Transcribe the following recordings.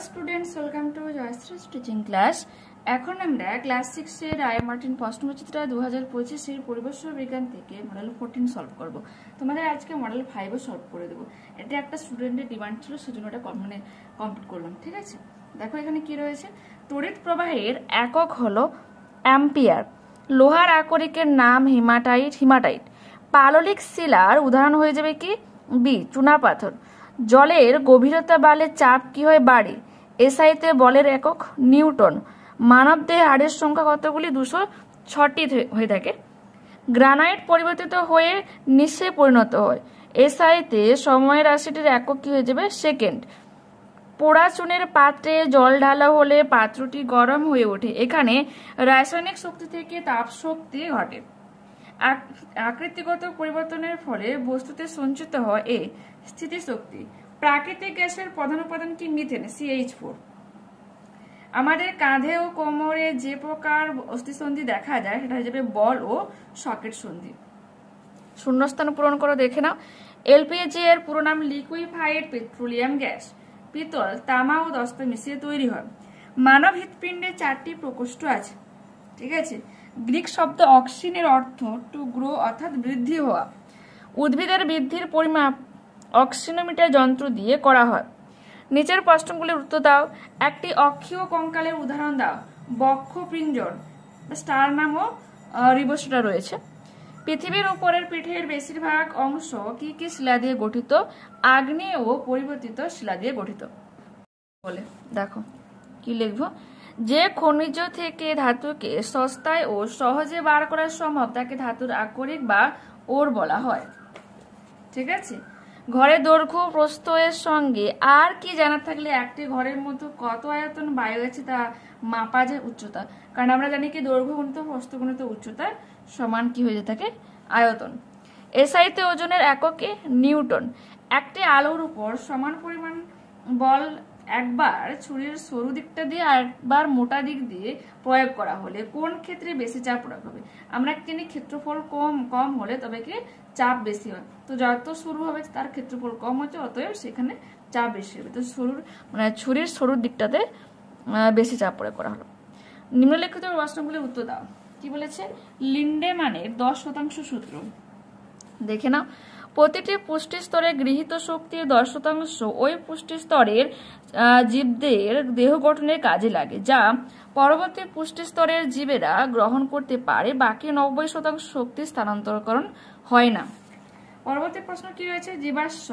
Students welcome to Joyshree's teaching class. এখন আমরা class 6 এর রায় মার্টিন প্রশ্নবিচিত্রা 2025 এর পরিবেশ বিজ্ঞান থেকে মডেল 14 সলভ করব। তোমাদের আজকে মডেল 5 ও সলভ করে দেব। এটা একটা স্টুডেন্টের ডিমান্ড ছিল, সেজন্য এটা কমপ্লিট করলাম। ঠিক আছে, দেখো এখানে কি রয়েছে। তড়িৎ প্রবাহের একক হলো অ্যাম্পিয়ার। লোহার আকরিকের নাম হিমাটাইট। পাললিক শিলার উদাহরণ হয়ে যাবে কি? বি, চুনাপাথর। জলের গভীরতা বাড়লে চাপ কি হয়? বাড়ে। এসআইতে বলের একক নিউটন। মানবদেহে হাড়ের সংখ্যা কতগুলি? 206টি হয়ে থাকে। গ্রানাইট পরিবর্তিত হয়ে নিশে পরিণত হয়। এসআইতে সময়ের রাশিটির একক কি হয়ে যাবে? সেকেন্ড। পোড়া চুনের পাত্রে জল ঢালা হলে পাত্রটি গরম হয়ে ওঠে। এখানে রাসায়নিক শক্তি থেকে তাপ শক্তি ঘটে। আকৃতিগত পরিবর্তনের ফলে বস্তুতে সঞ্চিত হয় এ স্থিতিশক্তি। প্রাকৃতিক গ্যাসের প্রধান উপাদান কি? Methane, CH4। আমাদের কাঁধে ও কোমরে যে প্রকার অস্থিসন্ধি দেখা যায় সেটা হয়ে যাবে বল ও সকেট সন্ধি। শূন্যস্থান পূরণ করো, দেখে নাও। এলপিজি এর পুরো নাম লিকুইফাইড পেট্রোলিয়াম গ্যাস। পিতল, তামা ও দস্তা মিশিয়ে তৈরি হয়। মানব হৃৎপিণ্ডে 4টি প্রকোষ্ঠ আছে। ঠিক আছে। গ্রিক শব্দ অক্সিনের অর্থ টু গ্রো অর্থাৎ বৃদ্ধি হওয়া। উদ্ভিদের বৃদ্ধির পরিমাপ অক্সিনোমিটার যন্ত্র দিয়ে করা হয়। নিচের প্রশ্নগুলির উত্তর দাও। একটি অক্ষীয় কঙ্কালের উদাহরণ দাও। বক্ষ পিঞ্জর, স্টারনাম ও রিবোসটা রয়েছে। পৃথিবীর উপরের পিঠের বেশিরভাগ অংশ কি কি শিলা দিয়ে গঠিত? আগ্নেয় ও পরিবর্তিত শিলা দিয়ে গঠিত। বলে দেখো কি লিখবো। যে খনিজ থেকে ধাতুকে সস্তায় ও সহজে বার করা সম্ভব তাকে ধাতুর আকরিক বা ওর বলা হয়। ঠিক আছে। ঘরের দৈর্ঘ্য প্রস্থ এর সঙ্গে আর কি জানা থাকলে একটি ঘরের মধ্যে কত আয়তন বায়ু আছে তা মাপা যায়? উচ্চতা। কারণ আমরা জানি কি দৈর্ঘ্য গুণিত প্রস্থ গুণিত উচ্চতা সমান কি হয়ে থাকে? আয়তন। এসআইতে ওজনের এককে নিউটন। একটি আলোর উপর সমান পরিমাণ বল একবার ছুরির সরু দিকটা দিয়ে আর একবার মোটা দিক দিয়ে প্রয়োগ করা হলে কোন ক্ষেত্রে বেশি চাপ প্রয়োগ হবে? আমরা জানি ক্ষেত্রফল কম হলে তবে কি চাপ বেশি হয়। তো যত সরু হবে তার ক্ষেত্রফল কম হচ্ছে, অতএব সেখানে চাপ বেশি হবে। তো ছুরির সরুর দিকটাতে বেশি চাপ প্রয়োগ করা হলো। নিম্নলিখিত প্রশ্নগুলির উত্তর দাও। কি বলেছে? লিন্ডেম্যানের 10% সূত্র দেখে নাও। প্রতিটি পুষ্টি স্তরে গৃহীত শক্তির 10% ওই পুষ্টি স্তরের জীবদের দেহ গঠনের কাজে লাগে, যা পরবর্তী পুষ্টি স্তরের জীবেরা গ্রহণ করতে পারে। বাকি 90% শক্তি স্থানান্তরকরণ হয় না। পরবর্তী প্রশ্ন কি রয়েছে? জীবাশ্ম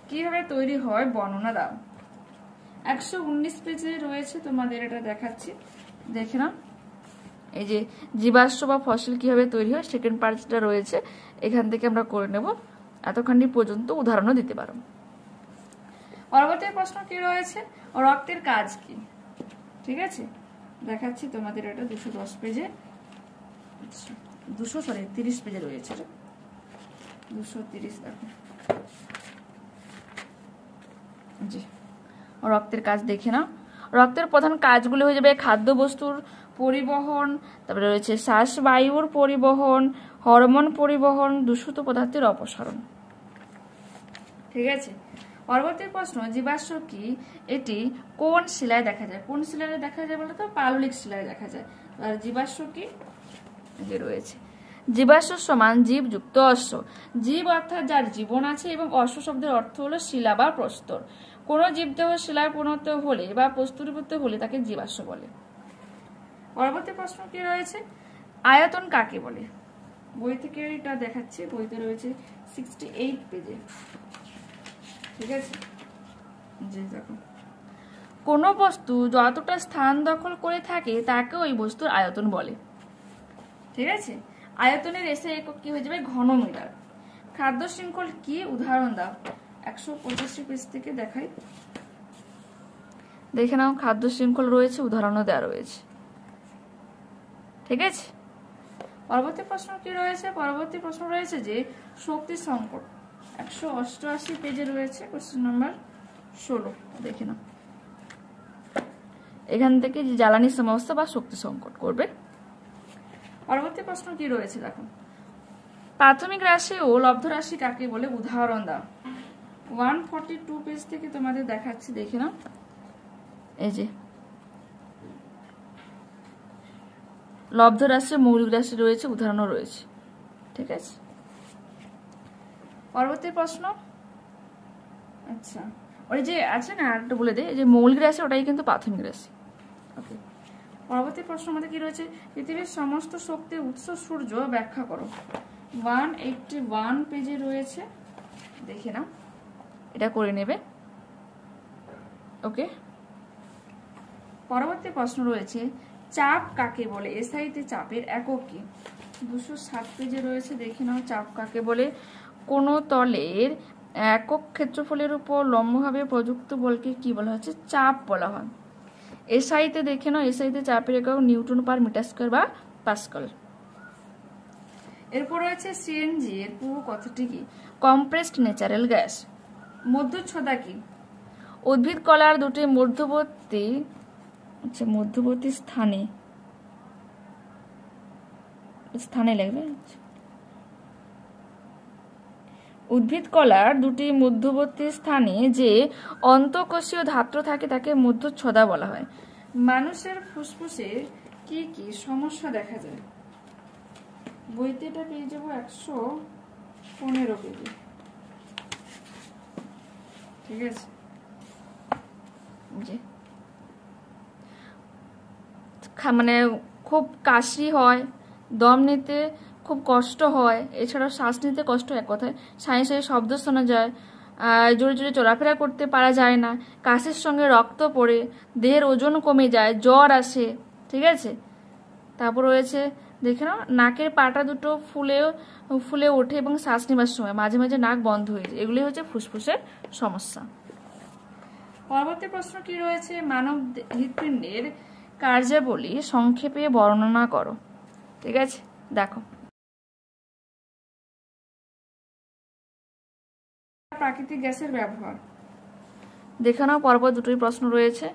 কিভাবে তৈরি হয় বর্ণনা দাও। 119 পেজে রয়েছে, তোমাদের এটা দেখাচ্ছি, দেখে নাও। এই যে জীবাশ্ম বা ফসিল কিভাবে তৈরি হয় সেকেন্ড পার্টটা রয়েছে, এখান থেকে আমরা করে নেব। এতখানি পর্যন্ত উদাহরণও দিতে পারো। পরবর্তী প্রশ্ন কি রয়েছে? রক্তের কাজ কি? ঠিক আছে, দেখাচ্ছি তোমাদের এটা 210 পেজে 30 পেজে রয়েছে। 230 দেখো। জি, রক্তের কাজ দেখে নাও। রক্তের প্রধান কাজগুলো হয়ে যাবে খাদ্যবস্তুর পরিবহন, তারপরে রয়েছে শ্বাসবায়ুর পরিবহন, হরমোন পরিবহন, দূষিত পদার্থের অপসারণ। ঠিক আছে। পরবর্তী প্রশ্ন, জীবাশ্ম কি? এটি কোন শিলায় দেখা যায়? কোন শিলায় দেখা যায় বলতো? পাললিক শিলায় দেখা যায়। আর জীবাশ্ম কি? যে রয়েছে জীবাশ্ম সমান জীব যুক্ত অশ্ব। জীব অর্থাৎ যার জীবন আছে এবং অশ্ব শব্দের অর্থ হলো শিলা বা প্রস্তর। কোন জীবদেহ শিলায় পরিণত হলে বা প্রস্তরীভূত হলে তাকে জীবাশ্ম বলে। পরবর্তী প্রশ্ন কি রয়েছে? আয়তন কাকে বলে? বই থেকে এটা দেখাচ্ছি, বইতে রয়েছে 68 পেজে। ঠিক আছে। জি দেখো, কোন বস্তু যতটা স্থান দখল করে থাকে তাকে ওই বস্তুর আয়তন বলে। ঠিক আছে। আয়তনের এসআই একক কি হয়ে যাবে? ঘনমিটার। খাদ্য শৃঙ্খল কি? উদাহরণ দাও। 185 পেজ থেকে দেখাই, দেখে নাও। খাদ্য শৃঙ্খল রয়েছে, উদাহরণও দেওয়া রয়েছে। ঠিক আছে। পরবর্তী প্রশ্ন কি রয়েছে? পরবর্তী প্রশ্ন রয়েছে যে শক্তি সংকট। 188 পেজে রয়েছে, কোশ্চেন নাম্বার 16। দেখে নাও, এখান থেকে যে জ্বালানি সমস্যা বা শক্তি সংকট করবে। পরবর্তী প্রশ্ন কি রয়েছে দেখো। প্রাথমিক রাশি ও লব্ধ রাশি কাকে বলে? উদাহরণ দাও। 142 পেজ থেকে তোমাদের দেখাচ্ছি, দেখে নাও। এই যে লব্ধ রাশি, মৌলিক রাশি রয়েছে, উদাহরণও রয়েছে। ঠিক আছে, পরবর্তী প্রশ্ন। আচ্ছা, ওই যে আছে না, আরেকটা বলে দেয়, যে মৌলিক রাশি ওটাই কিন্তু প্রাথমিক রাশি। ওকে, পরবর্তী প্রশ্ন আমাদের কি রয়েছে, পৃথিবীর সমস্ত শক্তির উৎস সূর্য ব্যাখ্যা করো। 181 পেজে রয়েছে, দেখে নাও, এটা করে নেবে। ওকে, পরবর্তী প্রশ্ন রয়েছে, চাপ কাকে বলে? এসআইতে চাপের একক কি? 207 পেজে রয়েছে, দেখে নাও, চাপ কাকে বলে? কোনো তলের একক ক্ষেত্রফলের উপর লম্বভাবে প্রযুক্ত বলকে কি বলা হচ্ছে? চাপ বলা হয়। এসআইতে দেখে নাও, এসআইতে চাপের একক নিউটন পার মিটার স্কয়ার বা পাস্কাল। এরপর রয়েছে সিএনজি এর পুরো কথাটি কি? Compressed natural gas. মধ্যচ্ছদা কি? উদ্ভিদ কলার দুটি মধ্যবর্তী স্থানে লাগবে। উদ্ভিদ কলার দুটি মধ্যবর্তী স্থানে যে অন্তঃকোষীয় ধাত্র থাকে তাকে মধ্যচ্ছদা বলা হয়। মানুষের ফুসফুসে কি কি সমস্যা দেখা যায়? বইতে এটা পেয়ে যাবো 115 পেজে। ঠিক আছে, মানে খুব কাশি হয়, দম নিতে খুব কষ্ট হয়, এছাড়াও শ্বাস নিতে কষ্ট, এক কথায় সাঁয়ে সাঁয়ে শব্দ শোনা যায়, জোরে জোরে চলাফেরা করতে পারা যায় না, কাশির সঙ্গে রক্ত পড়ে, দেহের ওজন কমে যায়, জ্বর আসে। ঠিক আছে, তারপর রয়েছে দেখে নাও, নাকের পাটা দুটো ফুলে ওঠে এবং শ্বাস নেবার সময় মাঝে মাঝে নাক বন্ধ হয়ে যায়। এগুলি হচ্ছে ফুসফুসের সমস্যা। পরবর্তী প্রশ্ন কি রয়েছে, মানব হৃৎপিণ্ডের কার্যাবলী সংক্ষেপে বর্ণনা করো। ঠিক আছে, দেখো, প্রাকৃতিক গ্যাসের ব্যবহার দেখে নাও, পরপর দুটোই প্রশ্ন রয়েছে,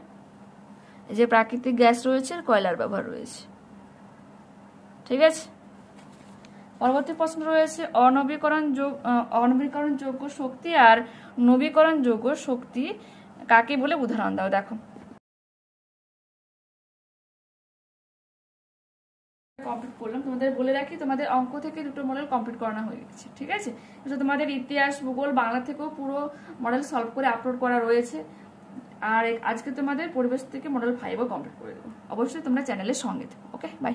যে প্রাকৃতিক গ্যাস রয়েছে আর কয়লার ব্যবহার রয়েছে। ঠিক আছে, পরবর্তী প্রশ্ন রয়েছে, অনবীকরণযোগ্য শক্তি আর নবীকরণযোগ্য শক্তি কাকে বলে? উদাহরণ দাও। দেখো, কমপ্লিট করলাম। তোমাদের বলে রাখি, তোমাদের অঙ্ক থেকে দুটো মডেল কমপ্লিট করানো হয়ে গেছে। ঠিক আছে, এটা তোমাদের ইতিহাস, ভূগোল, বাংলা থেকেও পুরো মডেল সলভ করে আপলোড করা রয়েছে। আর আজকে তোমাদের পরিবেশ থেকে মডেল 5ও কমপ্লিট করে দেবো। অবশ্যই তোমরা চ্যানেলের সঙ্গে থেকো। ওকে, বাই।